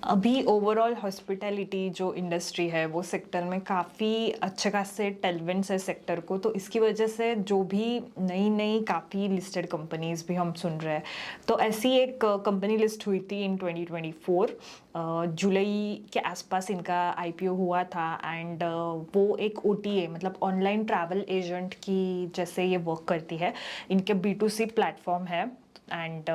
अभी overall hospitality जो industry है वो सेक्टर में काफ़ी अच्छे खासे टेलविंड्स है सेक्टर को, तो इसकी वजह से जो भी नई नई काफ़ी लिस्टेड कंपनीज भी हम सुन रहे हैं। तो ऐसी एक कंपनी लिस्ट हुई थी इन 2024, जुलाई के आसपास इनका आईपीओ हुआ था। एंड वो एक ओटीए मतलब ऑनलाइन ट्रैवल एजेंट की जैसे ये वर्क करती है। इनके B2C प्लेटफॉर्म है एंड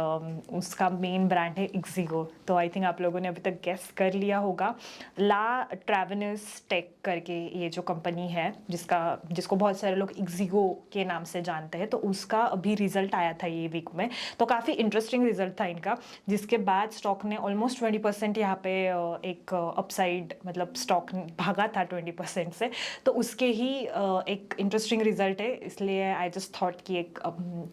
उसका मेन ब्रांड है इक्सिगो। तो आई थिंक आप लोगों ने अभी तक गेस कर लिया होगा। ला ट्रैवनस टेक करके ये जो कंपनी है जिसको बहुत सारे लोग इक्सिगो के नाम से जानते हैं, तो उसका अभी रिजल्ट आया था ये वीक में। तो काफ़ी इंटरेस्टिंग रिजल्ट था इनका, जिसके बाद स्टॉक ने ऑलमोस्ट 20% यहाँ पे एक अपसाइड मतलब स्टॉक भागा था 20% से। तो उसके ही एक इंटरेस्टिंग रिजल्ट है, इसलिए आई जस्ट थॉट कि एक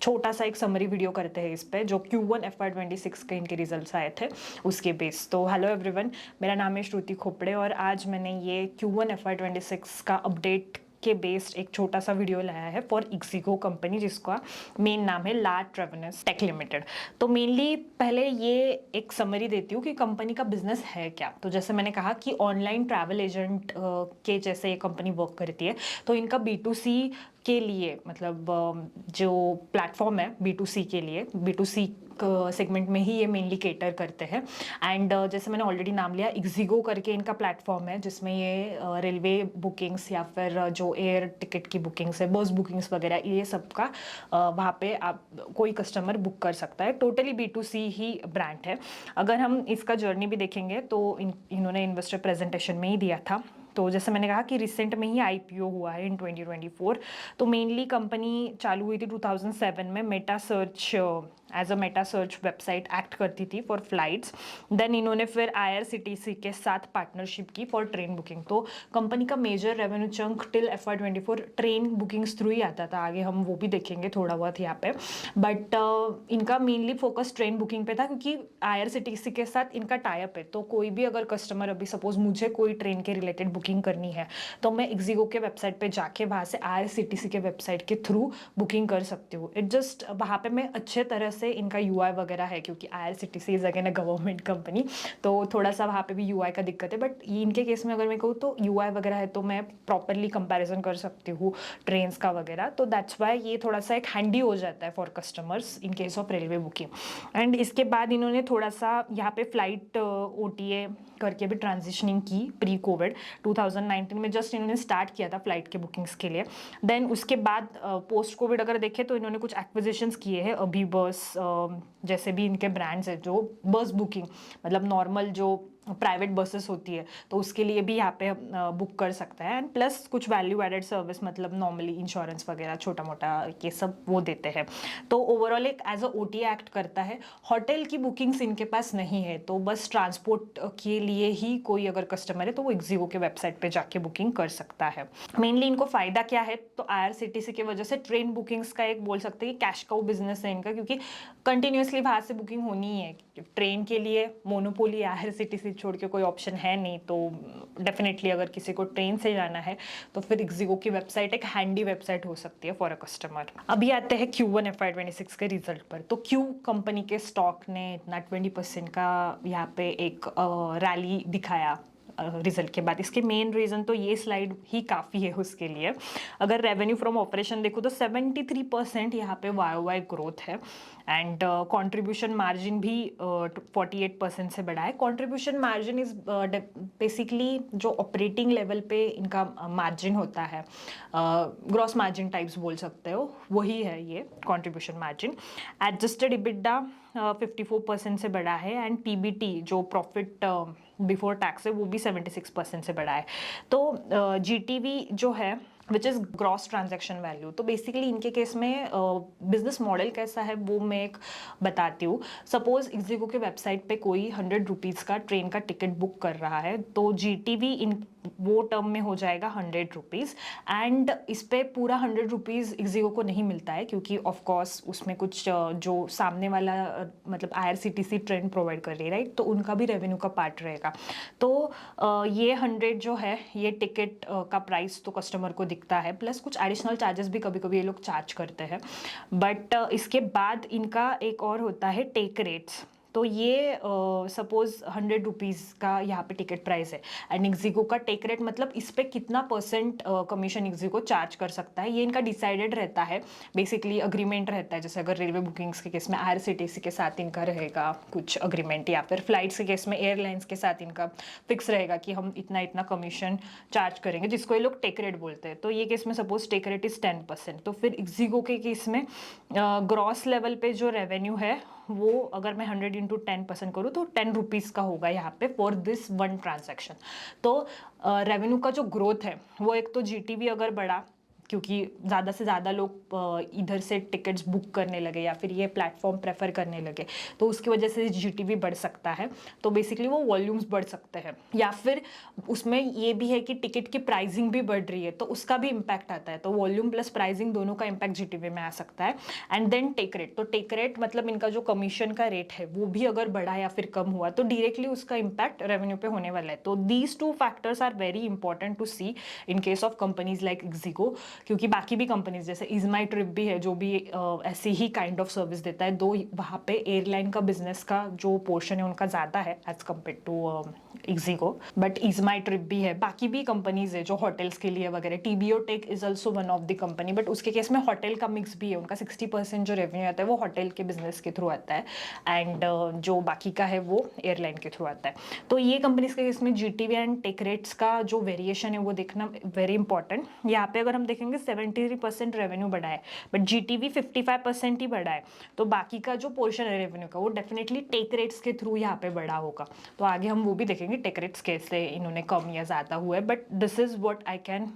छोटा सा एक समरी वीडियो करते हैं इस पे, जो Q1 FY26 के इनके रिजल्ट्स आए थे उसके बेस। तो हेलो एवरीवन, मेरा नाम है श्रुति खोपड़े और आज मैंने ये Q1 FY26 का अपडेट के बेस्ड एक छोटा सा वीडियो लाया है फॉर इक्सिगो कंपनी, जिसका मेन नाम है ला ट्रैवनस टेक लिमिटेड। तो मेनली पहले ये एक समरी देती हूँ कि कंपनी का बिजनेस है क्या। तो जैसे मैंने कहा कि ऑनलाइन ट्रैवल एजेंट के जैसे ये कंपनी वर्क करती है। तो इनका B2C के लिए मतलब जो प्लेटफॉर्म है B2C के लिए, B2C सेगमेंट में ही ये मेनली केटर करते हैं। एंड जैसे मैंने ऑलरेडी नाम लिया, इक्सिगो करके इनका प्लेटफॉर्म है जिसमें ये रेलवे बुकिंग्स या फिर जो एयर टिकट की बुकिंग्स है, बस बुकिंग्स वगैरह, ये सब का वहाँ पे आप कोई कस्टमर बुक कर सकता है। टोटली B2C ही ब्रांड है। अगर हम इसका जर्नी भी देखेंगे तो इन्होंने इन्वेस्टर प्रेजेंटेशन में ही दिया था। तो जैसे मैंने कहा कि रिसेंट में ही आईपीओ हुआ है इन 2024। तो मेनली कंपनी चालू हुई थी 2007 में meta search as a meta search website act करती थी फॉर फ्लाइट्स। देन इन्होंने फिर IRCTC के साथ पार्टनरशिप की फॉर ट्रेन बुकिंग। तो कंपनी का major revenue chunk till FY24 train bookings through ही आता था। आगे हम वो भी देखेंगे थोड़ा बहुत यहाँ पे। बट इनका मेनली फोकस ट्रेन बुकिंग पे था, क्योंकि IRCTC के साथ इनका टाइप है। तो कोई भी अगर कस्टमर, अभी सपोज मुझे कोई ट्रेन के रिलेटेड बुकिंग करनी है, तो मैं इक्सिगो के वेबसाइट पे जाके वहाँ से IRCTC के वेबसाइट के थ्रू बुकिंग कर सकती हूँ। इट जस्ट वहाँ पे मैं अच्छे तरह से इनका UI वगैरह है, क्योंकि IRCTC is again a government company, तो थोड़ा सा वहाँ पे भी UI का दिक्कत है। बट इनके केस में अगर मैं कहूँ तो UI वगैरह है, तो मैं प्रॉपरली कंपैरिजन कर सकती हूँ ट्रेन्स का वगैरह। तो दैट्स वाई ये थोड़ा सा एक हैंडी हो जाता है for customers in case of railway booking. And इसके बाद इन्होंने थोड़ा सा यहाँ पे फ्लाइट OTA करके भी ट्रांजिशनिंग की प्री कोविड 2019 में। जस्ट इन्होंने स्टार्ट किया था फ्लाइट के बुकिंग्स के लिए। देन उसके बाद पोस्ट कोविड अगर देखें तो इन्होंने कुछ एक्विजिशंस किए हैं। अभी बस जैसे भी इनके ब्रांड्स है, जो बस बुकिंग मतलब नॉर्मल जो प्राइवेट बसेस होती है, तो उसके लिए भी यहाँ पे बुक कर सकता है। एंड प्लस कुछ वैल्यू एडेड सर्विस मतलब नॉर्मली इंश्योरेंस वगैरह छोटा मोटा ये सब वो देते हैं। तो ओवरऑल एक एज अ OTA एक्ट करता है। होटल की बुकिंग्स इनके पास नहीं है, तो बस ट्रांसपोर्ट के लिए ही कोई अगर कस्टमर है तो वो इक्सिगो के वेबसाइट पे जाके बुकिंग कर सकता है। मेनली इनको फायदा क्या है, तो IRCTC की वजह से ट्रेन बुकिंग्स का एक बोल सकते हैं कि कैश काउ बिजनेस है इनका, क्योंकि कंटिन्यूसली वहां से बुकिंग होनी ही है। ट्रेन के लिए मोनोपोली IRCTC छोड़ के कोई ऑप्शन है नहीं। तो डेफिनेटली अगर किसी को ट्रेन से जाना है तो फिर इक्सिगो की वेबसाइट एक हैंडी वेबसाइट हो सकती है फॉर अ कस्टमर। अभी आते हैं Q1 FY26 के रिजल्ट पर। तो क्यू कंपनी के स्टॉक ने इतना 20% का यहाँ पे एक रैली दिखाया रिजल्ट के बाद। इसके मेन रीजन तो ये स्लाइड ही काफ़ी है उसके लिए। अगर रेवेन्यू फ्रॉम ऑपरेशन देखो तो 73% यहाँ पे YOY ग्रोथ है। एंड कंट्रीब्यूशन मार्जिन भी 48% से बढ़ा है। कंट्रीब्यूशन मार्जिन इज बेसिकली जो ऑपरेटिंग लेवल पे इनका मार्जिन होता है, ग्रॉस मार्जिन टाइप्स बोल सकते हो, वही है ये कंट्रीब्यूशन मार्जिन। एडजस्टेड इबिडा 54% से बढ़ा है। एंड PBT जो प्रॉफिट बिफोर टैक्स है वो भी 76% से बढ़ा है। तो GTV जो है which is gross transaction value, तो बेसिकली इनके केस में बिजनेस मॉडल कैसा है वो मैं एक बताती हूँ। सपोज इक्सिगो के वेबसाइट पे कोई 100 रुपीज़ का ट्रेन का टिकट बुक कर रहा है, तो GTV इन वो टर्म में हो जाएगा 100 रुपीज़। एंड इस पे पूरा 100 रुपीज़ इक्सिगो को नहीं मिलता है, क्योंकि ऑफकोर्स उसमें कुछ जो सामने वाला मतलब IRCTC ट्रेन प्रोवाइड कर रही है, राइट, तो उनका भी रेवेन्यू का पार्ट रहेगा। तो ये 100 जो है ये टिकट का प्राइस तो कस्टमर को दिखता है, प्लस कुछ एडिशनल चार्जेस भी कभी कभी ये लोग चार्ज करते हैं। बट इसके बाद इनका एक और होता है टेक रेट्स। तो ये सपोज 100 रुपीज़ का यहाँ पे टिकट प्राइस है एंड इक्जिको का टेक रेट मतलब इस पे कितना परसेंट कमीशन इक्जिको चार्ज कर सकता है, ये इनका डिसाइडेड रहता है। बेसिकली अग्रीमेंट रहता है, जैसे अगर रेलवे बुकिंग्स के केस में IRCTC के साथ इनका रहेगा कुछ अग्रीमेंट, या फिर फ्लाइट्स के केस में एयरलाइंस के साथ इनका फिक्स रहेगा कि हम इतना इतना कमीशन चार्ज करेंगे, जिसको ये लोग टेक रेट बोलते हैं। तो ये केस में सपोज टेक रेट इज 10%, तो फिर इक्जिको के केस में ग्रॉस लेवल पे जो रेवेन्यू है वो अगर मैं 100 इंटू 10% करूँ तो 10 रुपीज़ का होगा यहाँ पे फॉर दिस वन ट्रांजैक्शन। तो रेवेन्यू का जो ग्रोथ है वो एक तो GTV अगर बढ़ा, क्योंकि ज़्यादा से ज़्यादा लोग इधर से टिकट्स बुक करने लगे या फिर ये प्लेटफॉर्म प्रेफर करने लगे, तो उसकी वजह से GTV बढ़ सकता है। तो बेसिकली वो वॉल्यूम्स बढ़ सकते हैं, या फिर उसमें ये भी है कि टिकट की प्राइसिंग भी बढ़ रही है तो उसका भी इम्पैक्ट आता है। तो वॉल्यूम प्लस प्राइसिंग दोनों का इम्पैक्ट GTV में आ सकता है। एंड देन टेक रेट, तो टेक रेट मतलब इनका जो कमीशन का रेट है वो भी अगर बढ़ा या फिर कम हुआ तो डायरेक्टली उसका इम्पैक्ट रेवेन्यू पे होने वाला है। तो these two factors are very important to see in case of companies like Ixigo, क्योंकि बाकी भी कंपनीज जैसे इजमाई ट्रिप भी है जो भी ऐसी ही काइंड ऑफ सर्विस देता है, दो वहाँ पे एयरलाइन का बिजनेस का जो पोर्शन है उनका ज़्यादा है as compare to Ixigo, but EaseMyTrip भी है। बाकी भी कंपनीज है जो होटल्स के लिए वगैरह, TBO tech is also one of the company, but उसके केस में होटल का मिक्स भी है, उनका 60% जो रेवेन्यू आता है वो होटल के बिजनेस के थ्रू आता है एंड जो बाकी का है वो एयरलाइन के थ्रू आता है। तो ये कंपनीज के केस में GTV एंड टेक रेट्स का जो वेरिएशन है वो देखना वेरी इंपॉर्टेंट। यहाँ पे अगर हम देखेंगे 73% रेवेन्यू बढ़ा है बट GTV 55% ही बढ़ा है, तो बाकी का जो पोर्शन है रेवेन्यू का वो डेफिनेटली टेक रेट्स के थ्रू यहाँ पे बढ़ा होगा। तो आगे हम वो भी देखेंगे टेक रेट्स कैसे इन्होंने कम या ज़्यादा हुआ है, but this is what I can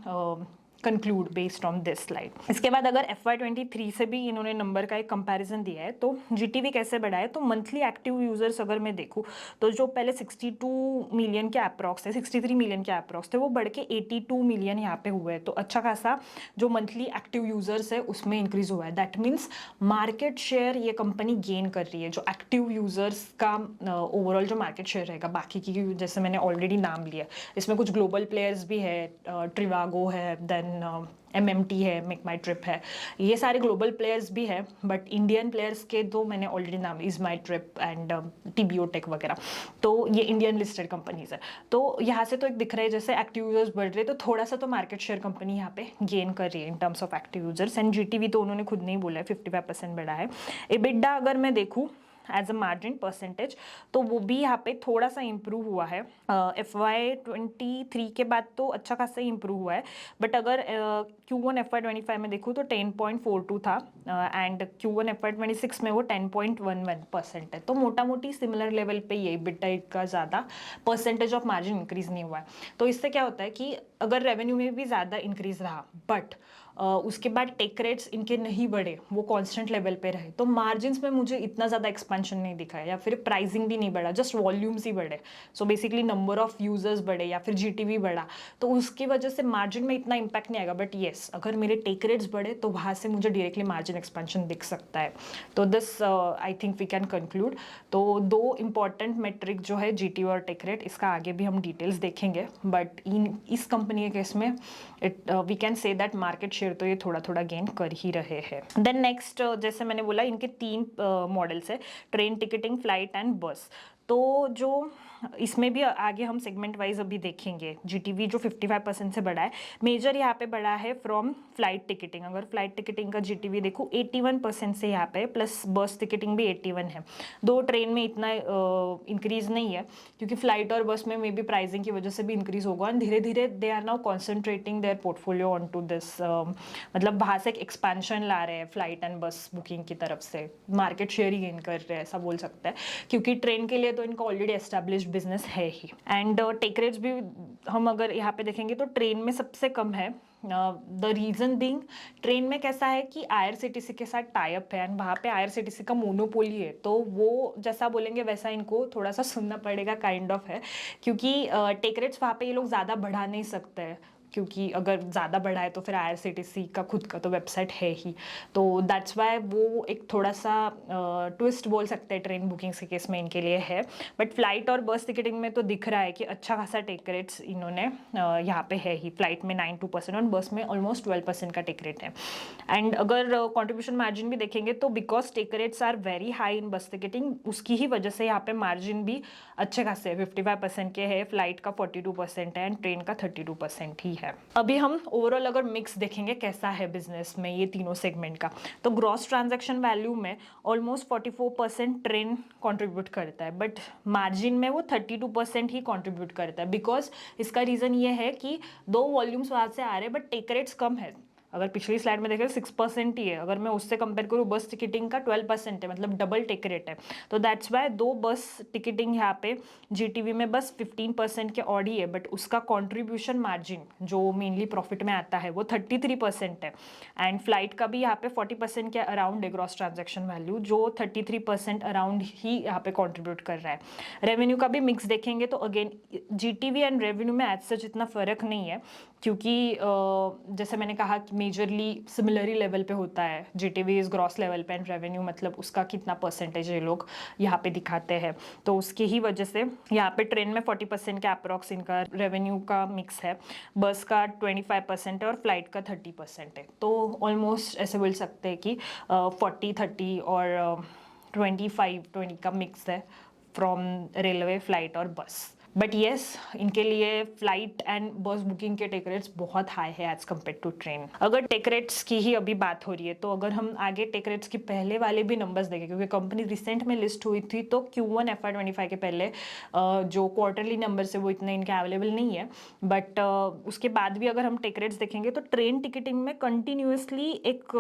conclude based on this slide. इसके बाद अगर FY23 से भी इन्होंने नंबर का एक कंपैरिजन दिया है तो GTV कैसे बढ़ा है, तो मंथली एक्टिव यूजर्स अगर मैं देखूँ तो जो पहले 62 मिलियन के अप्रॉक्स थे, 63 मिलियन के अप्रॉक्स थे, वो बढ़ के 82 मिलियन यहाँ पे हुए हैं। तो अच्छा खासा जो मंथली एक्टिव यूजर्स है उसमें इंक्रीज हुआ है। दैट मीन्स मार्केट शेयर ये कंपनी गेन कर रही है, जो एक्टिव यूजर्स का ओवरऑल जो मार्केट शेयर रहेगा। बाकी की जैसे मैंने ऑलरेडी नाम लिया, इसमें कुछ ग्लोबल प्लेयर्स भी है, ट्रिवागो है, देन MMT है, मेक माई ट्रिप है, ये सारे ग्लोबल प्लेयर्स भी है, बट इंडियन प्लेयर्स के दो मैंने ऑलरेडी नाम, EaseMyTrip and TBO tech वगैरह, तो ये इंडियन लिस्टेड कंपनीज है। तो यहाँ से तो एक दिख रहा है जैसे एक्टिव यूजर्स बढ़ रहे, तो थोड़ा सा तो मार्केट शेयर कंपनी यहाँ पे गेन कर रही है in terms of active users. And GTV तो उन्होंने खुद नहीं बोला है 55% बढ़ा है। EBITDA अगर मैं देखूँ एज अ मार्जिन परसेंटेज तो वो भी यहाँ पे थोड़ा सा इम्प्रूव हुआ है। FY23 के बाद तो अच्छा खासा इम्प्रूव हुआ है, बट अगर Q1 FY25 में देखूँ तो 10.42 था एंड Q1 FY26 में वो 10.11% है। तो मोटा मोटी सिमिलर लेवल पे ये EBITDA का ज़्यादा परसेंटेज ऑफ मार्जिन इंक्रीज नहीं हुआ है। तो इससे क्या होता है कि अगर रेवेन्यू में भी ज़्यादा इंक्रीज रहा बट उसके बाद टेक रेट्स इनके नहीं बढ़े, वो कांस्टेंट लेवल पे रहे, तो मार्जिन्स में मुझे इतना ज़्यादा एक्सपेंशन नहीं दिखा है, या फिर प्राइसिंग भी नहीं बढ़ा, जस्ट वॉल्यूम्स ही बढ़े। So basically number of users बढ़े या फिर GTV बढ़ा, तो उसकी वजह से मार्जिन में इतना इम्पैक्ट नहीं आएगा। बट येस, अगर मेरे टेक रेट्स बढ़े तो वहाँ से मुझे डायरेक्टली मार्जिन एक्सपेंशन दिख सकता है। तो this I think we can conclude. तो दो इंपॉर्टेंट मेट्रिक जो है GTV और टेक रेट, इसका आगे भी हम डिटेल्स देखेंगे, बट इस कंपनी के केस में we can say that market share तो ये थोड़ा थोड़ा गेन कर ही रहे हैं। देन नेक्स्ट, जैसे मैंने बोला इनके 3 मॉडल्स है, ट्रेन टिकटिंग, फ्लाइट एंड बस। तो जो इसमें भी आगे हम सेगमेंट वाइज अभी देखेंगे। GTV जो 55% से बढ़ा है, मेजर यहाँ पे बढ़ा है फ्रॉम फ्लाइट टिकटिंग। अगर फ्लाइट टिकटिंग का GTV देखूँ 81% से यहाँ पे, प्लस बस टिकटिंग भी 81 है। दो ट्रेन में इतना इंक्रीज नहीं है, क्योंकि फ्लाइट और बस में मे बी प्राइसिंग की वजह से भी इंक्रीज होगा। एंड धीरे धीरे they are now concentrating their portfolio on to this, मतलब बाहर से एक एक्सपेंशन ला रहे हैं फ्लाइट एंड बस बुकिंग की तरफ से, मार्केट शेयर ही गेन कर रहे हैं ऐसा बोल सकते हैं, क्योंकि ट्रेन के लिए तो इनका ऑलरेडी एस्टेब्लिश्ड बिजनेस है ही। एंड टेक रेट्स भी हम अगर यहाँ पे देखेंगे तो ट्रेन में सबसे कम है। द रीजन बीइंग, ट्रेन में कैसा है कि IRCTC के साथ टाई अप है एंड वहाँ पे IRCTC का मोनोपोली है, तो वो जैसा बोलेंगे वैसा इनको थोड़ा सा सुनना पड़ेगा काइंड ऑफ है, क्योंकि टेक रेट्स वहाँ पे ये लोग ज़्यादा बढ़ा नहीं सकते हैं। क्योंकि अगर ज़्यादा बड़ा है तो फिर IRCTC का खुद का तो वेबसाइट है ही, तो दैट्स वाई वो एक थोड़ा सा ट्विस्ट बोल सकते हैं ट्रेन बुकिंग्स के केस में इनके लिए है। बट फ्लाइट और बस टिकटिंग में तो दिख रहा है कि अच्छा खासा टेक रेट्स इन्होंने यहाँ पे है ही। फ्लाइट में 9-2% और बस में ऑलमोस्ट 12% का टेक रेट है। एंड अगर कॉन्ट्रीब्यूशन मार्जिन भी देखेंगे तो because take rates are very high in bus ticketing, उसकी ही वजह से यहाँ पे मार्जिन भी अच्छे खासे 55% के है, फ्लाइट का 42% है एंड ट्रेन का 32% ही है। अभी हम ओवरऑल अगर मिक्स देखेंगे कैसा है बिजनेस में ये तीनों सेगमेंट का, तो ग्रॉस ट्रांजैक्शन वैल्यू में ऑलमोस्ट 44% ट्रेन कंट्रीब्यूट करता है, बट मार्जिन में वो 32% ही कंट्रीब्यूट करता है। बिकॉज इसका रीज़न ये है कि दो वॉल्यूम्स वहाँ से आ रहे हैं बट टेक रेट्स कम है। अगर पिछली स्लाइड में देखें 6% ही है, अगर मैं उससे कंपेयर करूँ बस टिकटिंग का 12% है, मतलब डबल टिक रेट है। तो दैट्स वाई दो बस टिकटिंग यहाँ पे जीटीवी में बस 15% के ऑड ही है, बट उसका कॉन्ट्रीब्यूशन मार्जिन जो मेनली प्रॉफिट में आता है वो 33% है। एंड फ्लाइट का भी यहाँ पे 40% के अराउंड है ग्रॉस ट्रांजेक्शन वैल्यू, जो 33% अराउंड ही यहाँ पे कॉन्ट्रीब्यूट कर रहा है। रेवेन्यू का भी मिक्स देखेंगे तो अगेन जीटीवी एंड रेवेन्यू में एज सच इतना फर्क नहीं है, क्योंकि जैसे मैंने कहा कि मेजरली सिमिलरी लेवल पे होता है। जीटीवी इज ग्रॉस लेवल पे एंड रेवेन्यू मतलब उसका कितना परसेंटेज ये लोग यहाँ पे दिखाते हैं, तो उसकी ही वजह से यहाँ पे ट्रेन में 40% के अप्रॉक्स इनका रेवेन्यू का मिक्स है, बस का 25% है और फ्लाइट का 30% है। तो ऑलमोस्ट ऐसे बोल सकते हैं कि 40-30 और 25-20 का मिक्स है फ्रॉम रेलवे, फ्लाइट और बस। बट येस, इनके लिए फ्लाइट एंड बस बुकिंग के टेक रेट्स बहुत हाई है एज कम्पेयर टू ट्रेन। अगर टेक रेट्स की ही अभी बात हो रही है तो अगर हम आगे टेक रेट्स के पहले वाले भी नंबर्स देखें, क्योंकि कंपनी रिसेंट में लिस्ट हुई थी तो Q1 FY25 के पहले जो क्वार्टरली नंबर्स है वो इतने इनके अवेलेबल नहीं है, बट उसके बाद भी अगर हम टेक रेट्स देखेंगे तो ट्रेन टिकटिंग में कंटिन्यूसली एक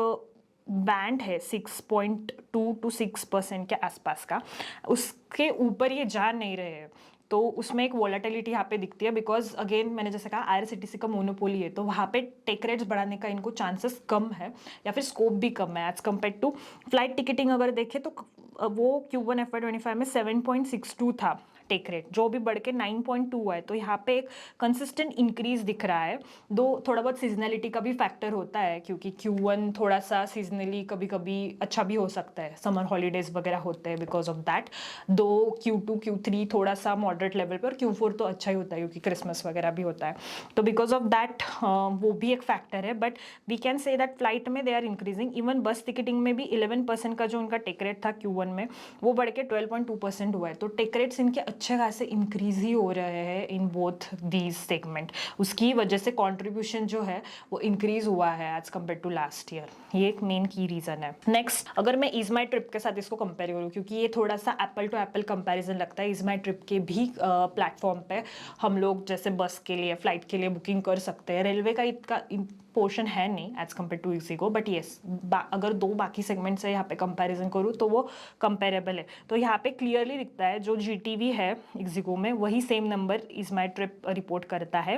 बैंड है 6.2 to 6% के आसपास का, उसके ऊपर ये जा नहीं रहे हैं। तो उसमें एक वॉलेटिलिटी यहाँ पे दिखती है, बिकॉज अगेन मैंने जैसे कहा IRCTC का मोनोपोली है, तो वहाँ पे टेक रेट्स बढ़ाने का इनको चांसेस कम है या फिर स्कोप भी कम है as compare to flight ticketing. अगर देखें तो वो Q1 FY25 में 7.62 था टेक रेट, जो भी बढ़ के 9.2 हुआ है। तो यहाँ पे एक कंसिस्टेंट इंक्रीज दिख रहा है, दो थोड़ा बहुत सीजनलिटी का भी फैक्टर होता है, क्योंकि Q1 थोड़ा सा सीजनली कभी कभी अच्छा भी हो सकता है, समर हॉलीडेज वगैरह होते हैं बिकॉज ऑफ दैट। दो Q2 Q3 थोड़ा सा मॉडरेट लेवल पर, Q4 तो अच्छा ही होता है क्योंकि क्रिसमस वगैरह भी होता है, तो बिकॉज ऑफ दैट वो भी एक फैक्टर है। But we can say that flight में they are increasing. Even bus ticketing में भी 11% का जो उनका टेक रेट था Q1 में वो बढ़ के 12.2% हुआ है। तो टेक रेट्स इनके अच्छे खासे इंक्रीज ही हो रहे हैं इन बोथ दीज सेगमेंट, उसकी वजह से कॉन्ट्रीब्यूशन जो है वो इंक्रीज हुआ है as compare to last year. ये एक मेन की रीजन है। नेक्स्ट, अगर मैं इज माई ट्रिप के साथ इसको कंपेयर करूँ, क्योंकि ये थोड़ा सा एप्पल टू एप्पल कंपैरिजन लगता है, इज माई ट्रिप के भी प्लेटफॉर्म पे हम लोग जैसे बस के लिए, फ्लाइट के लिए बुकिंग कर सकते हैं। रेलवे का इतना पोर्शन है नहीं as compare to Ixigo, but yes अगर दो बाकी सेगमेंट से यहाँ पे कंपैरिजन करूँ तो वो कंपेरेबल है। तो यहाँ पे क्लियरली दिखता है जो जीटीवी है इक्सिगो में वही same number EaseMyTrip report करता है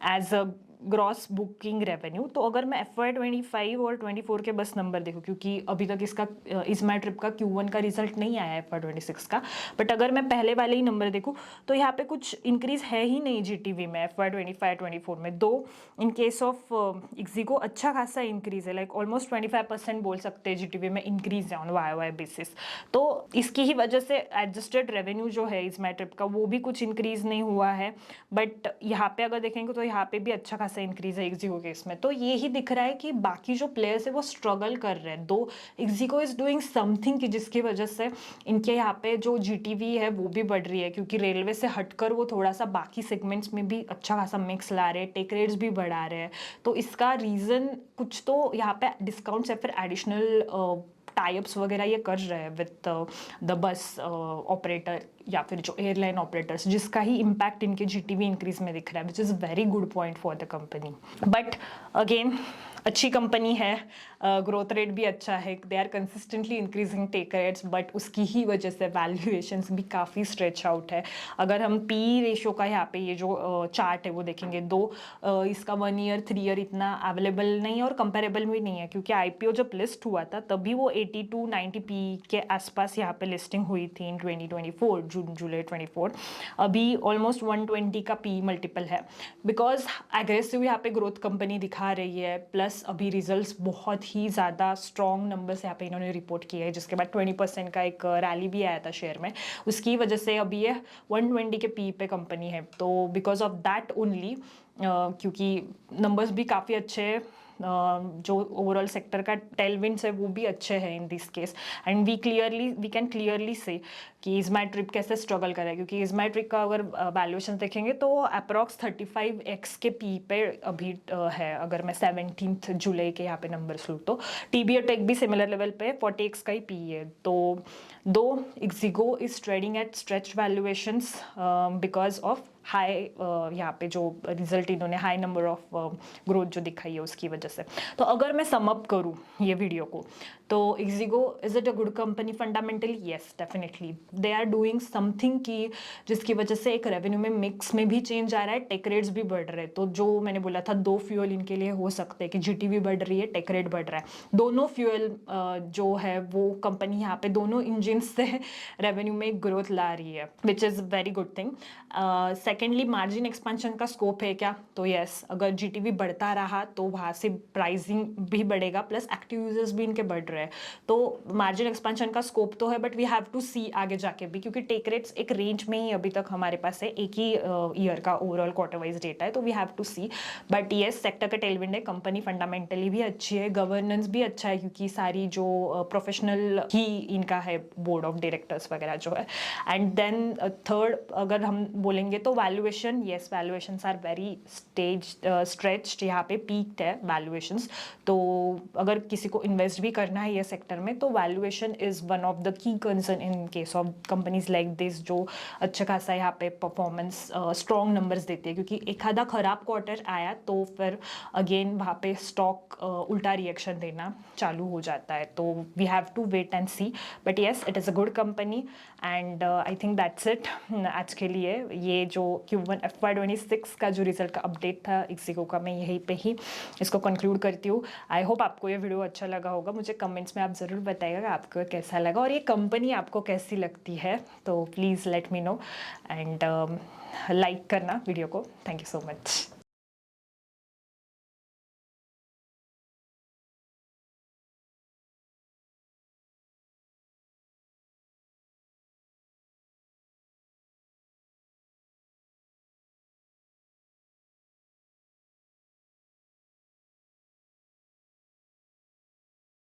as a gross booking revenue. तो अगर मैं FY25 और 24 के बस नंबर देखूँ, क्योंकि अभी तक इसका इज माई ट्रिप का Q1 का रिजल्ट नहीं आया है FY26 का, बट अगर मैं पहले वाले ही नंबर देखूँ तो यहाँ पे कुछ इंक्रीज है ही नहीं जीटीवी में FY25-24 में। दो इन केस ऑफ इक्सिगो अच्छा खासा इंक्रीज है, लाइक ऑलमोस्ट 25% बोल सकते हैं जीटीवी में इंक्रीज है ऑन YOY बेसिस। तो इसकी ही वजह से एडजस्टेड रेवेन्यू जो है इज माई ट्रिप का वो भी कुछ इंक्रीज नहीं हुआ है, बट यहाँ पे अगर देखेंगे तो यहाँ पे भी अच्छा खासा इंक्रीज है इक्सिगो केस में। तो ये ही दिख रहा है कि बाकी जो प्लेयर्स है वो स्ट्रगल कर रहे हैं, दो इक्सिगो इज डूइंग समथिंग कि जिसकी वजह से इनके यहाँ पे जो जीटीवी है वो भी बढ़ रही है, क्योंकि रेलवे से हटकर वो थोड़ा सा बाकी सेगमेंट्स में भी अच्छा खासा मिक्स ला रहे हैं, टेक रेट्स भी बढ़ा रहे हैं। तो इसका रीज़न कुछ तो यहाँ पे डिस्काउंट्स या फिर एडिशनल टाइप्स वगैरह ये कर रहे हैं विथ द बस ऑपरेटर या फिर जो एयरलाइन ऑपरेटर्स, जिसका ही इम्पैक्ट इनके जीटीवी इंक्रीज में दिख रहा है, which is very good point for the company. But again अच्छी कंपनी है, ग्रोथ रेट भी अच्छा है, they are consistently increasing take rates, but उसकी ही वजह से वैल्यूएशंस भी काफ़ी स्ट्रेच आउट है। अगर हम पी रेशो का यहाँ पे ये जो चार्ट है वो देखेंगे, इसका 1 ईयर 3 ईयर इतना अवेलेबल नहीं है और कंपेरेबल भी नहीं है, क्योंकि आईपीओ जब लिस्ट हुआ था तभी वो 80 to 90 पी के आसपास यहाँ पे लिस्टिंग हुई थी इन 2024 जून जुलाई 24। अभी ऑलमोस्ट 120 का पी मल्टीपल है, बिकॉज एग्रेसिव यहाँ पे ग्रोथ कंपनी दिखा रही है, प्लस अभी रिजल्ट्स बहुत ही ज़्यादा स्ट्रॉन्ग नंबर्स यहाँ पे इन्होंने रिपोर्ट किए हैं, जिसके बाद 20% का एक रैली भी आया था शेयर में, उसकी वजह से अभी ये 120 के पी पे कंपनी है। तो बिकॉज ऑफ दैट ओनली, क्योंकि नंबर्स भी काफ़ी अच्छे हैं, जो ओवरऑल सेक्टर का टेलविंड्स है वो भी अच्छे हैं in this case, and we can clearly say कि इज़माइट्रिप कैसे स्ट्रगल कर रहा है, क्योंकि इज़माइट्रिप का अगर वैल्यूएशन देखेंगे तो अप्रॉक्स 35x के पी पे अभी है, अगर मैं 17 जुलाई के यहाँ पे नंबर्स लूँ तो। टीबीओ टेक भी सिमिलर लेवल पे 40x का ही पी है। तो दो ixigo is trading at stretch valuations because of high, यहाँ पे जो रिजल्ट इन्होंने हाई नंबर ऑफ ग्रोथ जो दिखाई है उसकी वजह से। तो अगर मैं सम अप करूँ ये वीडियो को, तो Ixigo is it a good company fundamentally? Yes, definitely they are doing something की जिसकी वजह से एक रेवेन्यू में मिक्स में भी चेंज आ रहा है, टेक रेट्स भी बढ़ रहे हैं। तो जो मैंने बोला था 2 फ्यूल इनके लिए हो सकते हैं कि जीटीवी बढ़ रही है, टेक रेट बढ़ रहा है, दोनों फ्यूल जो है वो कंपनी यहाँ पे दोनों इंजिन से रेवेन्यू में ग्रोथ ला रही है, which is very good thing. Secondly, margin expansion का स्कोप है क्या? तो यस, अगर जीटीवी बढ़ता रहा तो वहाँ से प्राइसिंग भी बढ़ेगा, प्लस एक्टिव यूजर्स भी इनके बढ़ रहे हैं, तो मार्जिन एक्सपेंशन का स्कोप तो है, बट वी हैव टू सी आगे जाके भी, क्योंकि टेक रेट्स एक रेंज में ही अभी तक हमारे पास है, एक ही ईयर का ओवरऑल क्वार्टर वाइज डेटा है, तो we have to see. But yes, sector का टेलविंड है, कंपनी फंडामेंटली भी अच्छी है, गवर्नेंस भी अच्छा है, क्योंकि सारी जो प्रोफेशनल ही इनका है, बोर्ड ऑफ डायरेक्टर्स वगैरह जो है। एंड देन थर्ड, अगर हम बोलेंगे तो valuation, yes valuations are very stretched, यहाँ पे पीक्ड है वैल्यूएशंस। तो अगर किसी को इन्वेस्ट भी करना है ये सेक्टर में, तो valuation is one of the key concern in case of companies like this, जो अच्छा खासा यहाँ पे परफॉर्मेंस स्ट्रॉन्ग नंबर्स देती है, क्योंकि एक आधा खराब क्वार्टर आया तो फिर अगेन वहाँ पे स्टॉक उल्टा रिएक्शन देना चालू हो जाता है। तो we have to wait and see, but yes it is a good company, and I think that's it आज के लिए। ये जो Q1 FY26 का जो रिजल्ट का अपडेट था इक्सिगो का, मैं यहीं पे ही इसको कंक्लूड करती हूँ। आई होप आपको ये वीडियो अच्छा लगा होगा, मुझे कमेंट्स में आप ज़रूर बताइएगा आपको कैसा लगा और ये कंपनी आपको कैसी लगती है, तो please let me know, and like करना वीडियो को। Thank you so much.